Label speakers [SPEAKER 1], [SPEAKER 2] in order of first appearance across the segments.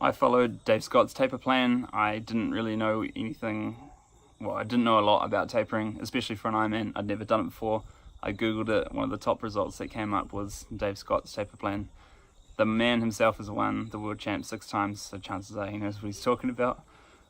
[SPEAKER 1] I followed Dave Scott's taper plan. I didn't really know anything, well, I didn't know a lot about tapering, especially for an Ironman. I'd never done it before. I googled it. One of the top results that came up was Dave Scott's taper plan. The man himself has won the world champ 6 times, so chances are he knows what he's talking about.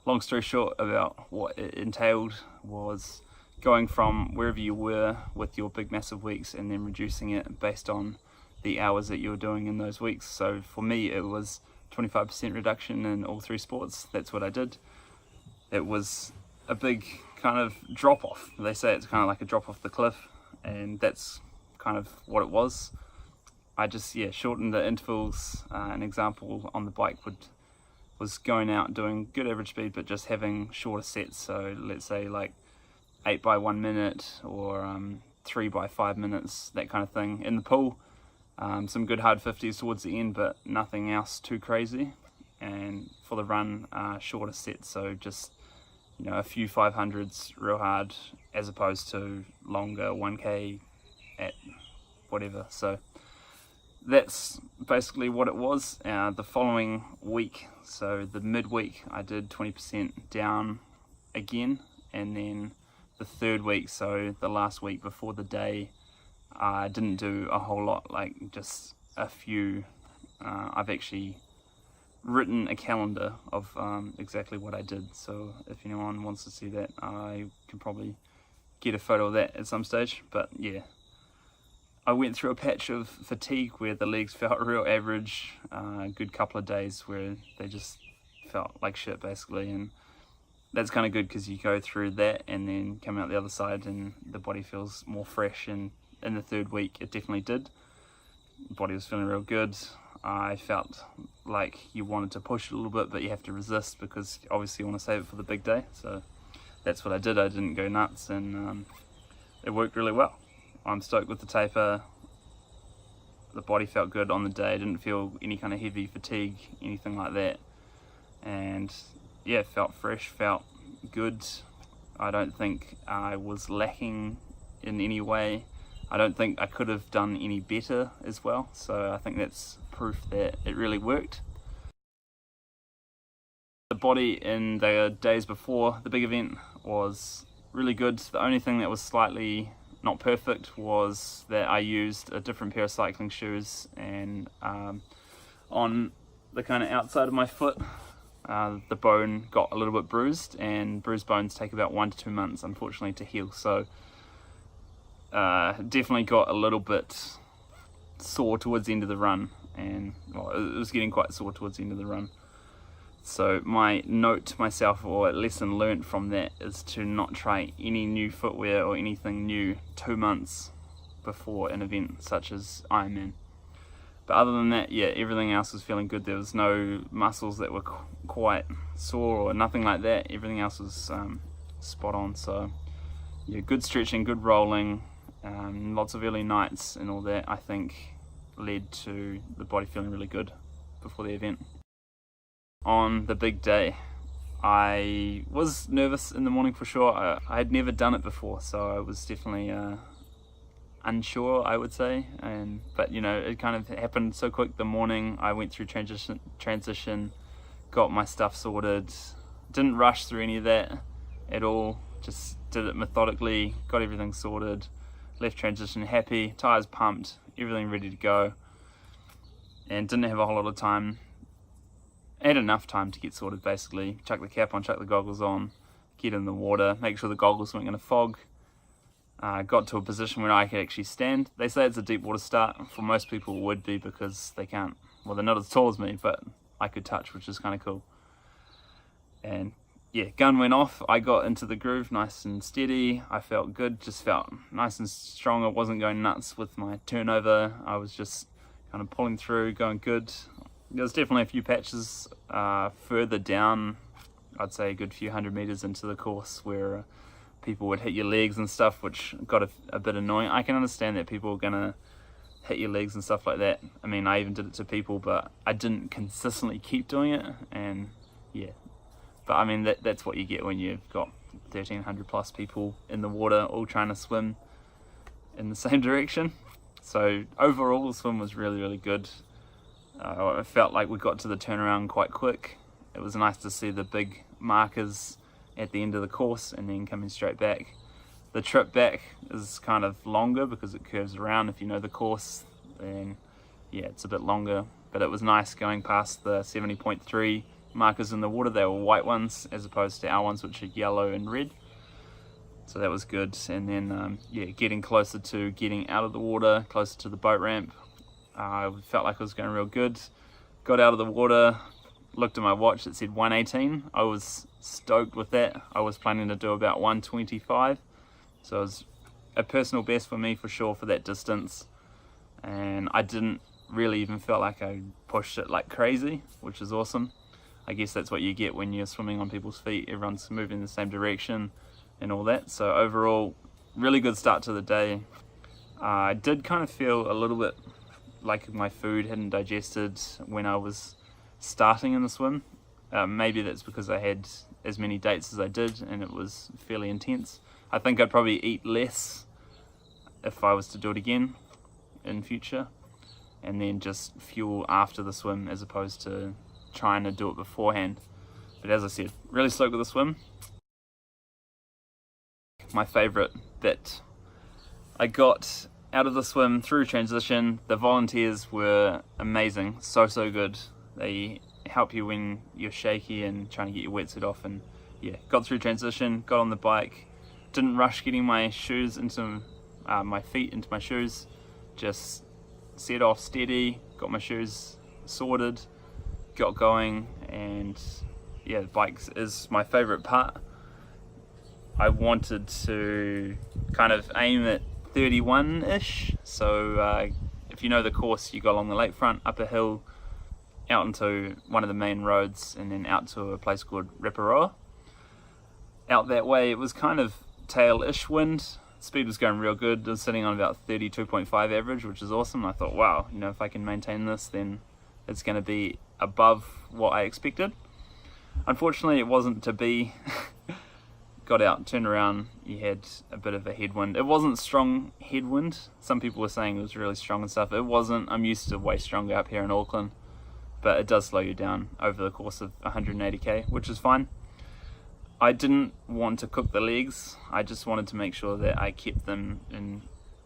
[SPEAKER 1] Long story short, about what it entailed was going from wherever you were with your big massive weeks and then reducing it based on the hours that you were doing in those weeks. So for me it was 25% reduction in all 3 sports. That's what I did. It was a big kind of drop off. They say it's kind of like a drop off the cliff, and that's kind of what it was. I just shortened the intervals. An example on the bike was going out doing good average speed but just having shorter sets, so let's say like 8 by 1 minute or 3 by 5 minutes, that kind of thing. In the pool, some good hard 50s towards the end, but nothing else too crazy. And for the run, shorter sets, so just a few 500s real hard as opposed to longer 1k at whatever. So that's basically what it was. The following week, so the midweek, I did 20% down again, and then the third week, so the last week before the day, I didn't do a whole lot, like just a few. I've actually written a calendar of exactly what I did, so if anyone wants to see that, I can probably get a photo of that at some stage. But yeah, I went through a patch of fatigue where the legs felt real average, a good couple of days where they just felt like shit basically, and that's kind of good because you go through that and then come out the other side and the body feels more fresh. And in the third week it definitely did. The body was feeling real good. I felt like you wanted to push it a little bit, but you have to resist because obviously you want to save it for the big day. So that's what I did. I didn't go nuts, and it worked really well. I'm stoked with the taper. The body felt good on the day. I didn't feel any kind of heavy fatigue, anything like that. And yeah, felt fresh, felt good. I don't think I was lacking in any way. I don't think I could have done any better as well. So I think that's proof that it really worked. The body in the days before the big event was really good. The only thing that was slightly not perfect was that I used a different pair of cycling shoes, and on the kind of outside of my foot, the bone got a little bit bruised, and bruised bones take about 1 to 2 months unfortunately to heal. So definitely got a little bit sore towards the end of the run, and well, it was getting quite sore towards the end of the run. So my note to myself, or lesson learnt from that, is to not try any new footwear or anything new 2 months before an event such as Ironman. But other than that, yeah, everything else was feeling good. There was no muscles that were quite sore or nothing like that. Everything else was spot on. So yeah, good stretching, good rolling, lots of early nights and all that, I think led to the body feeling really good before the event. On the big day, I was nervous in the morning for sure. I had never done it before, so I was definitely unsure, I would say. But it kind of happened so quick. The morning I went through transition, got my stuff sorted, didn't rush through any of that at all, just did it methodically, got everything sorted, left transition happy, tires pumped, everything ready to go, and didn't have a whole lot of time. I had enough time to get sorted basically. Chuck the cap on, chuck the goggles on, get in the water, make sure the goggles weren't going to fog. Got to a position where I could actually stand. They say it's a deep water start. For most people it would be because they can't, well, they're not as tall as me, but I could touch, which is kind of cool. And yeah, gun went off. I got into the groove nice and steady. I felt good, just felt nice and strong. I wasn't going nuts with my turnover. I was just kind of pulling through, going good. There's definitely a few patches further down, I'd say a good few 100 meters into the course, where people would hit your legs and stuff, which got a bit annoying. I can understand that people are gonna hit your legs and stuff like that. I mean, I even did it to people, but I didn't consistently keep doing it, and yeah. But I mean, that's what you get when you've got 1,300 plus people in the water all trying to swim in the same direction. So overall the swim was really, really good. I felt like we got to the turnaround quite quick. It was nice to see the big markers at the end of the course and then coming straight back. The trip back is kind of longer because it curves around. If you know the course, then yeah, it's a bit longer. But it was nice going past the 70.3 markers in the water. They were white ones as opposed to our ones, which are yellow and red. So that was good. And then yeah, getting closer to getting out of the water, closer to the boat ramp. I felt like it was going real good. Got out of the water, looked at my watch, it said 118. I was stoked with that. I was planning to do about 125. So it was a personal best for me for sure for that distance. And I didn't really even feel like I pushed it like crazy, which is awesome. I guess that's what you get when you're swimming on people's feet. Everyone's moving in the same direction and all that. So overall, really good start to the day. I did kind of feel a little bit like my food hadn't digested when I was starting in the swim. Maybe that's because I had as many dates as I did and it was fairly intense. I think I'd probably eat less if I was to do it again in future, and then just fuel after the swim as opposed to trying to do it beforehand. But as I said, really stoked with the swim. My favourite bit, I got out of the swim through transition. The volunteers were amazing, so good. They help you when you're shaky and trying to get your wetsuit off, and yeah, got through transition, got on the bike, didn't rush getting my shoes into my feet into my shoes, just set off steady, got my shoes sorted, got going, and yeah, the bike is my favorite part. I wanted to kind of aim at 31-ish, so if you know the course, you go along the lakefront, up a hill, out into one of the main roads, and then out to a place called Reparoa. Out that way, it was kind of tail-ish wind. Speed was going real good. It was sitting on about 32.5 average, which is awesome. I thought, wow, you know, if I can maintain this, then it's going to be above what I expected. Unfortunately, it wasn't to be. Got out, turned around, you had a bit of a headwind. It wasn't strong headwind. Some people were saying it was really strong and stuff. It wasn't. I'm used to way stronger up here in Auckland, but it does slow you down over the course of 180k, which is fine. I didn't want to cook the legs. I just wanted to make sure that I kept them in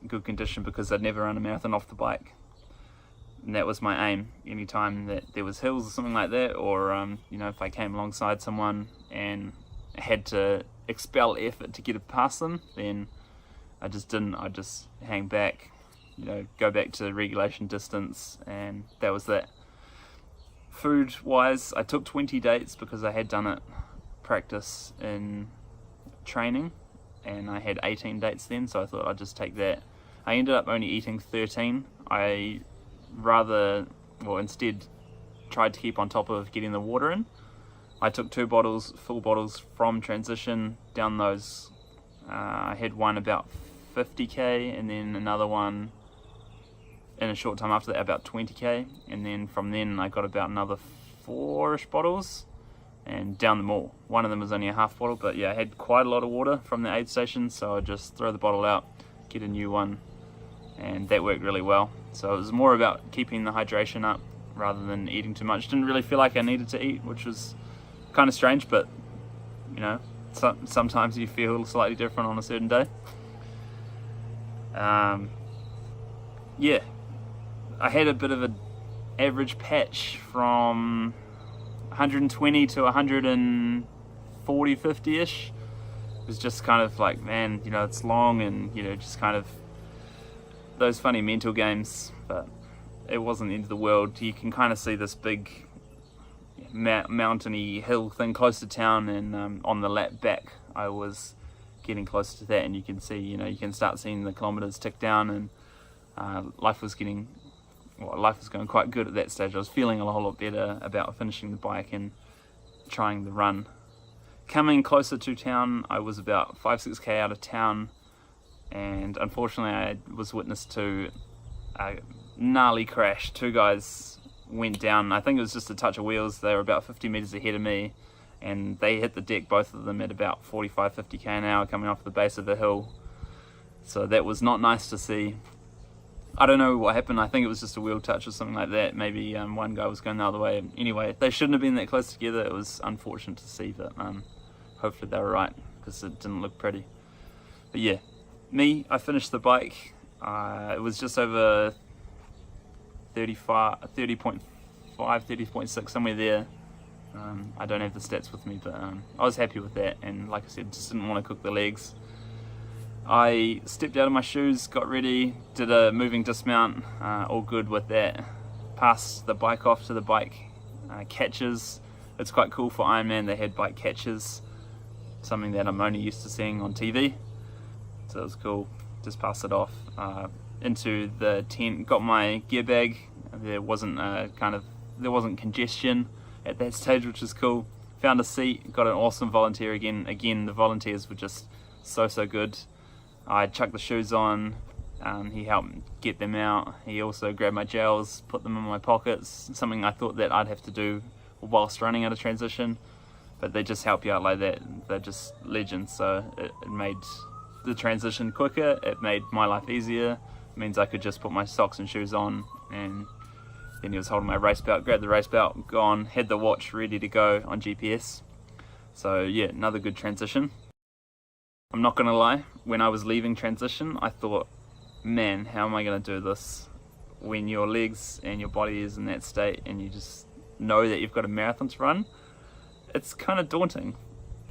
[SPEAKER 1] good condition because I'd never run a marathon off the bike. And that was my aim. Anytime that there was hills or something like that, or you know, if I came alongside someone and had to expel effort to get it past them, then I just didn't. I just hang back, you know, go back to regulation distance, and that was that. Food wise, I took 20 dates because I had done it practice in training, and I had 18 dates then, so I thought I'd just take that. I ended up only eating 13. I instead tried to keep on top of getting the water in. I took 2 bottles, full bottles from transition down those. I had one about 50k, and then another one in a short time after that about 20k, and then from then I got about another 4-ish bottles and down them all. One of them was only a half bottle, but yeah, I had quite a lot of water from the aid station, so I just throw the bottle out, get a new one, and that worked really well. So it was more about keeping the hydration up rather than eating too much. Didn't really feel like I needed to eat, which was kind of strange, but you know, sometimes you feel slightly different on a certain day. Yeah, I had a bit of an average patch from 120 to 140, 50-ish. It was just kind of like, man, you know, it's long, and you know, just kind of those funny mental games, but it wasn't the end of the world. You can kind of see this big mountainy hill thing close to town, and on the lap back I was getting closer to that, and you can see, you know, you can start seeing the kilometers tick down, and life was going quite good at that stage. I was feeling a whole lot better about finishing the bike and trying the run. Coming closer to town, I was about 5-6k out of town, and unfortunately I was witness to a gnarly crash. 2 guys went down. I think it was just a touch of wheels. They were about 50 meters ahead of me, and they hit the deck, both of them, at about 45-50k an hour coming off the base of the hill. So that was not nice to see. I don't know what happened. I think it was just a wheel touch or something like that. Maybe one guy was going the other way. Anyway, they shouldn't have been that close together. It was unfortunate to see, but hopefully they were right, because it didn't look pretty. But yeah, I finished the bike. It was just over 30.5, 30.6, somewhere there. I don't have the stats with me, but I was happy with that, and like I said, just didn't want to cook the legs. I stepped out of my shoes, got ready, did a moving dismount, all good with that. Passed the bike off to the bike catches. It's quite cool for Ironman, they had bike catches, something that I'm only used to seeing on TV. So it was cool, just passed it off. Into the tent, got my gear bag. There wasn't congestion at that stage, which is cool. Found a seat, got an awesome volunteer again. Again, the volunteers were just so good. I chucked the shoes on, he helped get them out. He also grabbed my gels, put them in my pockets, something I thought that I'd have to do whilst running out of transition, but they just help you out like that. They're just legends, so it made the transition quicker, it made my life easier. It means I could just put my socks and shoes on, and then he was holding my race belt, grabbed the race belt, gone, had the watch ready to go on GPS. So yeah, another good transition. I'm not gonna lie, when I was leaving transition, I thought, man, how am I gonna do this when your legs and your body is in that state and you just know that you've got a marathon to run? It's kind of daunting.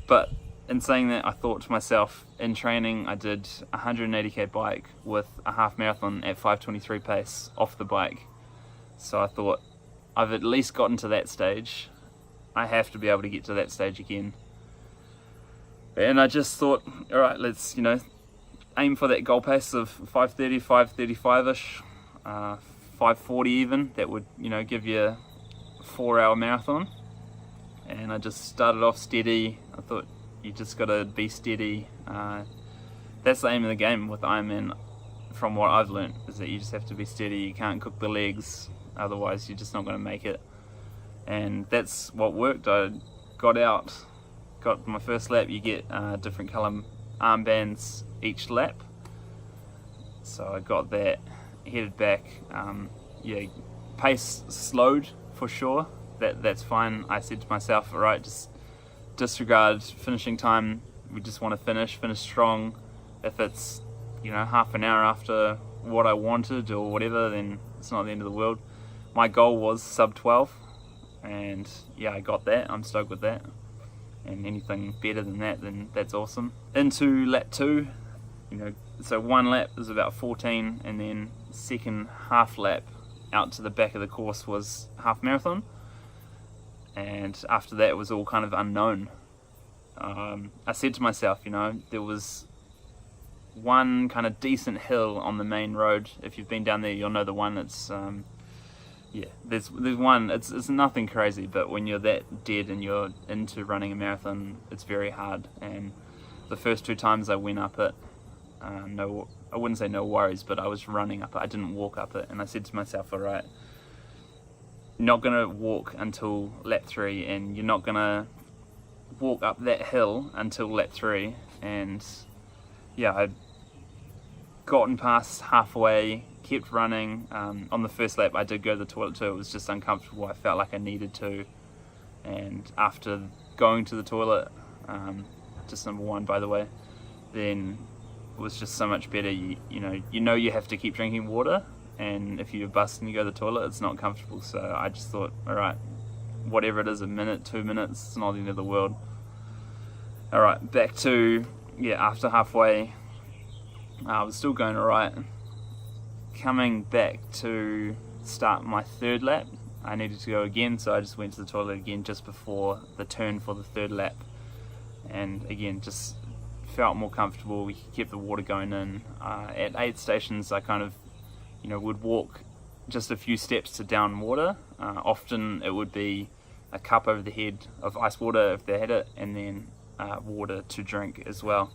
[SPEAKER 1] But in saying that, I thought to myself, in training I did a 180k bike with a half marathon at 5:23 pace off the bike. So I thought, I've at least gotten to that stage, I have to be able to get to that stage again. And I just thought, alright, let's aim for that goal pace of 5:30, 5:35ish, 5:40 even. That would give you a 4-hour marathon. And I just started off steady. I thought, you just gotta be steady. That's the aim of the game with Ironman, from what I've learned, is that you just have to be steady. You can't cook the legs, otherwise you're just not gonna make it. And that's what worked. I got out, got my first lap. You get different colour armbands each lap, so I got that, headed back. Yeah, pace slowed for sure, that's fine. I said to myself, alright, just disregard finishing time, we just want to finish strong. If it's half an hour after what I wanted or whatever, then it's not the end of the world. My goal was sub 12, and yeah, I got that. I'm stoked with that, and anything better than that, then that's awesome. Into lap 2, so one lap is about 14, and then second half lap out to the back of the course was half marathon, and after that it was all kind of unknown. I said to myself, there was one kind of decent hill on the main road. If you've been down there, you'll know the one. It's yeah, there's one. It's nothing crazy, but when you're that dead and you're into running a marathon, it's very hard. And the first 2 times I went up it, no, I wouldn't say no worries, but I was running up it. I didn't walk up it, and I said to myself, all right, you're not gonna walk until lap 3, and you're not gonna walk up that hill until lap 3. And yeah, I'd gotten past halfway, kept running. On the first lap I did go to the toilet too. It was just uncomfortable. I felt like I needed to, and after going to the toilet, just number 1 by the way, then it was just so much better. You know you have to keep drinking water, and if you bust and you go to the toilet, it's not comfortable. So I just thought, alright, whatever it is, a minute, 2 minutes, it's not the end of the world. Alright, back to, after halfway, I was still going alright. Coming back to start my 3rd lap, I needed to go again, so I just went to the toilet again just before the turn for the 3rd lap. And again, just felt more comfortable. We kept the water going in. At 8 stations, I kind of, would walk just a few steps to down water. Often it would be a cup over the head of ice water if they had it, and then water to drink as well.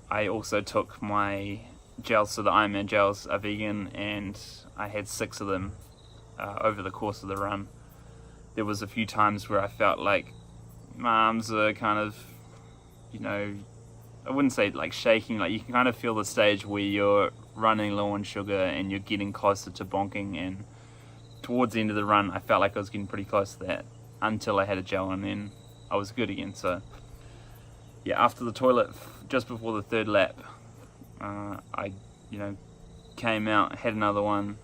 [SPEAKER 1] I also took my gels, so the Ironman gels are vegan, and I had 6 of them over the course of the run. There was a few times where I felt like my arms are kind of, I wouldn't say like shaking, like you can kind of feel the stage where you're running low on sugar and you're getting closer to bonking, and towards the end of the run I felt like I was getting pretty close to that until I had a gel, and then I was good again. So yeah, after the toilet just before the third lap, I came out, had another one.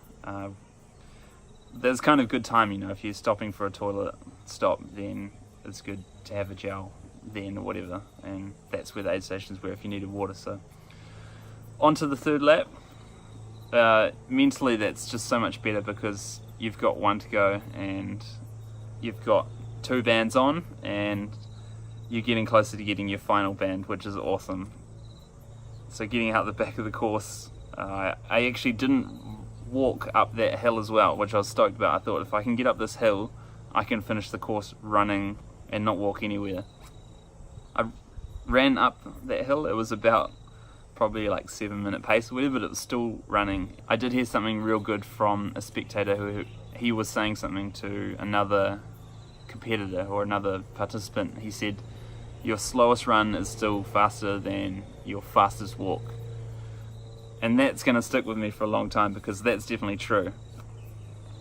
[SPEAKER 1] There's kind of good time, if you're stopping for a toilet stop, then it's good to have a gel then or whatever, and that's where the aid stations were if you needed water. So on to the third lap. Mentally that's just so much better because you've got one to go and you've got 2 bands on and you're getting closer to getting your final band, which is awesome. So getting out the back of the course, I actually didn't walk up that hill as well, which I was stoked about. I thought if I can get up this hill I can finish the course running and not walk anywhere. I ran up that hill. It was about probably like 7-minute pace or whatever, but it was still running. I did hear something real good from a spectator who he was saying something to another competitor or another participant. He said your slowest run is still faster than your fastest walk, and that's going to stick with me for a long time because that's definitely true.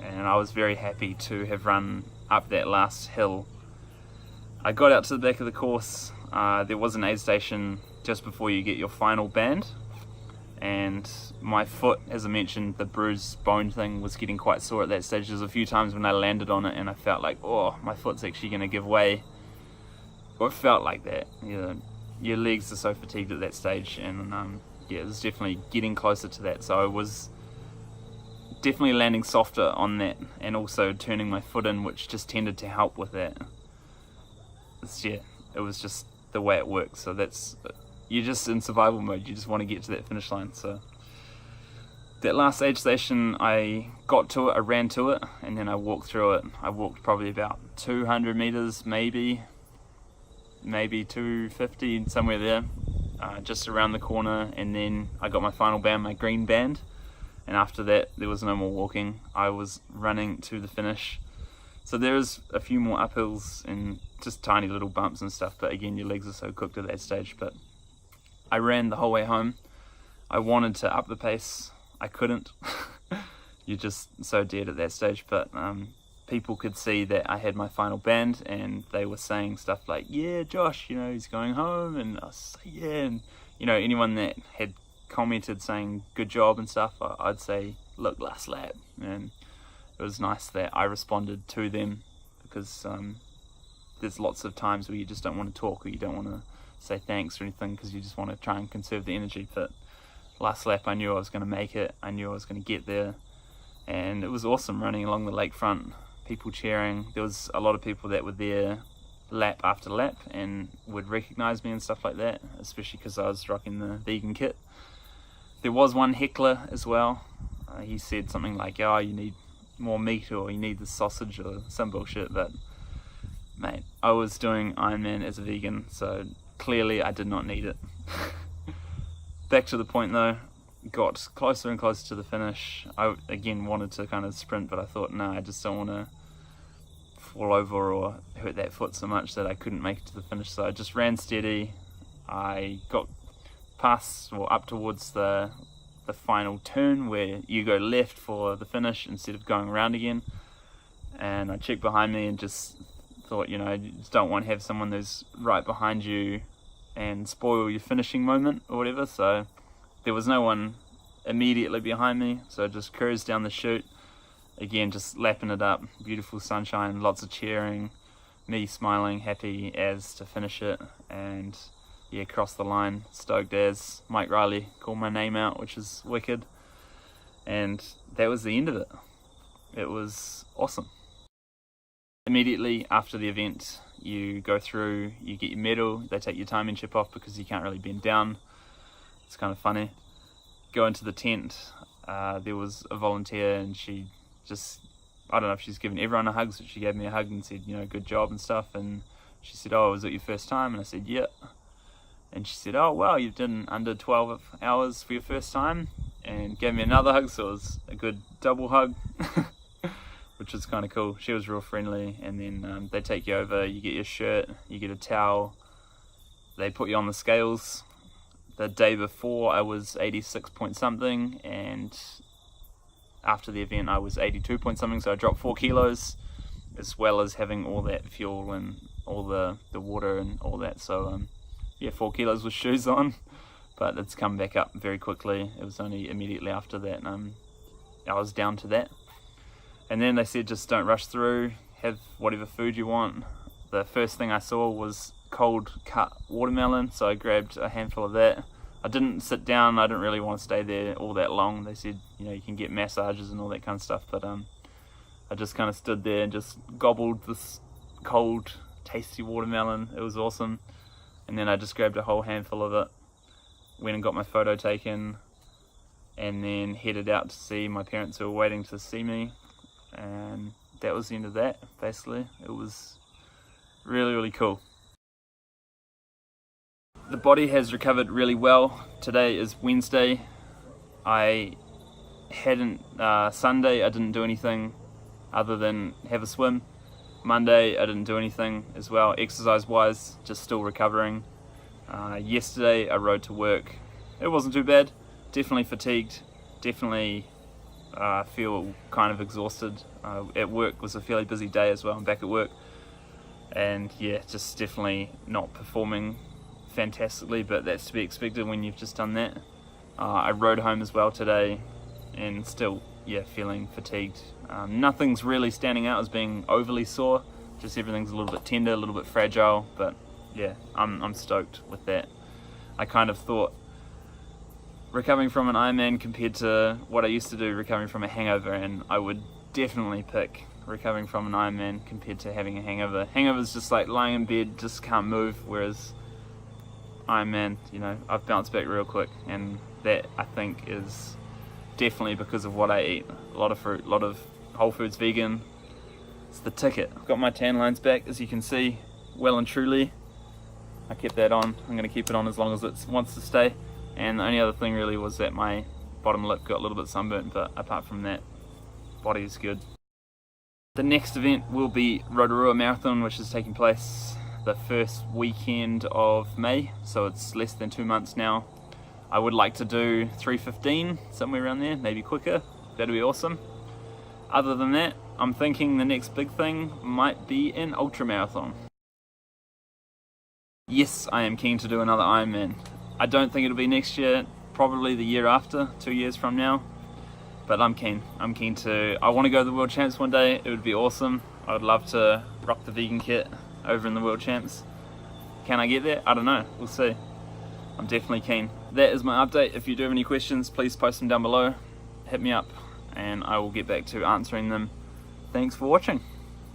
[SPEAKER 1] And I was very happy to have run up that last hill. I got out to the back of the course. There was an aid station just before you get your final band, and my foot, as I mentioned, the bruised bone thing was getting quite sore at that stage. There's a few times when I landed on it and I felt like, oh, my foot's actually going to give way, or it felt like that. Your legs are so fatigued at that stage, and it was definitely getting closer to that. So I was definitely landing softer on that and also turning my foot in, which just tended to help with that. It was just the way it works. So you're just in survival mode. You just want to get to that finish line. So that last aid station, I got to it, I ran to it, and then I walked through it. I walked probably about 200 meters, maybe 250, somewhere there, just around the corner, and then I got my final band, my green band, and after that there was no more walking. I was running to the finish. So there's a few more uphills and just tiny little bumps and stuff, but again, your legs are so cooked at that stage. But I ran the whole way home. I wanted to up the pace, I couldn't. You're just so dead at that stage. But people could see that I had my final band, and they were saying stuff like, yeah, Josh, he's going home, and I was like, yeah, and anyone that had commented saying good job and stuff, I'd say, look, last lap. And it was nice that I responded to them, because there's lots of times where you just don't want to talk, or you don't want to say thanks or anything, because you just want to try and conserve the energy. But last lap I knew I was going to make it, I knew I was going to get there, and it was awesome running along the lakefront, people cheering. There was a lot of people that were there lap after lap and would recognize me and stuff like that, especially because I was rocking the vegan kit. There was one heckler as well. He said something like, oh, you need more meat, or you need the sausage, or some bullshit. But mate, I was doing Ironman as a vegan, so clearly I did not need it. Back to the point though, got closer and closer to the finish. I again wanted to kind of sprint, but I thought, no, I just don't want to fall over or hurt that foot so much that I couldn't make it to the finish. So I just ran steady. I got past, or up towards the final turn where you go left for the finish instead of going around again, and I checked behind me and just thought, you just don't want to have someone who's right behind you and spoil your finishing moment or whatever. So there was no one immediately behind me, so I just cruised down the chute, again just lapping it up, beautiful sunshine, lots of cheering, me smiling, happy as to finish it, and yeah, crossed the line, stoked as. Mike Riley called my name out, which is wicked, and that was the end of it. It was awesome. Immediately after the event, you go through, you get your medal, they take your timing chip off because you can't really bend down. It's kind of funny. Go into the tent, there was a volunteer, and she just, I don't know if she's given everyone a hug, so she gave me a hug and said, good job and stuff, and she said, oh, was it your first time? And I said, yeah. And she said, oh wow, you've done under 12 hours for your first time, and gave me another hug, so it was a good double hug, which was kind of cool. She was real friendly. And then they take you over, you get your shirt, you get a towel, they put you on the scales, the day before I was 86 point something, and after the event I was 82 point something, so I dropped 4 kilos, as well as having all that fuel and all the water and all that. So yeah, 4 kilos with shoes on, but it's come back up very quickly. It was only immediately after that I was down to that. And then they said just don't rush through, have whatever food you want. The first thing I saw was cold cut watermelon, so I grabbed a handful of that. I didn't sit down, I didn't really want to stay there all that long. They said, you know, you can get massages and all that kind of stuff, but I just kind of stood there and just gobbled this cold, tasty watermelon. It was awesome. And then I just grabbed a whole handful of it, went and got my photo taken, and then headed out to see my parents who were waiting to see me. And that was the end of that, basically. It was really, really cool. The body has recovered really well. Today is Wednesday. I hadn't, Sunday I didn't do anything other than have a swim. Monday I didn't do anything as well, exercise wise, just still recovering. Yesterday I rode to work. It wasn't too bad, definitely fatigued, definitely feel kind of exhausted. At work was a fairly busy day as well. I'm back at work, and yeah, just definitely not performing fantastically, but that's to be expected when you've just done that. I rode home as well today, and still, yeah, feeling fatigued. Nothing's really standing out as being overly sore, just everything's a little bit tender, a little bit fragile, but yeah, I'm stoked with that. I kind of thought recovering from an Ironman compared to what I used to do recovering from a hangover, and I would definitely pick recovering from an Ironman compared to having a hangover. Hangover's just like lying in bed, just can't move, whereas Ironman, you know, I've bounced back real quick, and that I think is definitely because of what I eat. A lot of fruit, a lot of whole foods, vegan. It's the ticket. I've got my tan lines back, as you can see, well and truly. I kept that on. I'm going to keep it on as long as it wants to stay. And the only other thing really was that my bottom lip got a little bit sunburnt, but apart from that, body is good. The next event will be Rotorua Marathon, which is taking place the first weekend of May, so it's less than 2 months now. I would like to do 3:15, somewhere around there, maybe quicker. That'd be awesome. Other than that, I'm thinking the next big thing might be an ultra marathon. Yes, I am keen to do another Ironman. I don't think it'll be next year, probably the year after, 2 years from now. But I'm keen. I want to go to the World Champs one day. It would be awesome. I would love to rock the vegan kit over in the World Champs. Can I get there? I don't know. We'll see. I'm definitely keen. That is my update. If you do have any questions, please post them down below. Hit me up and I will get back to answering them. Thanks for watching.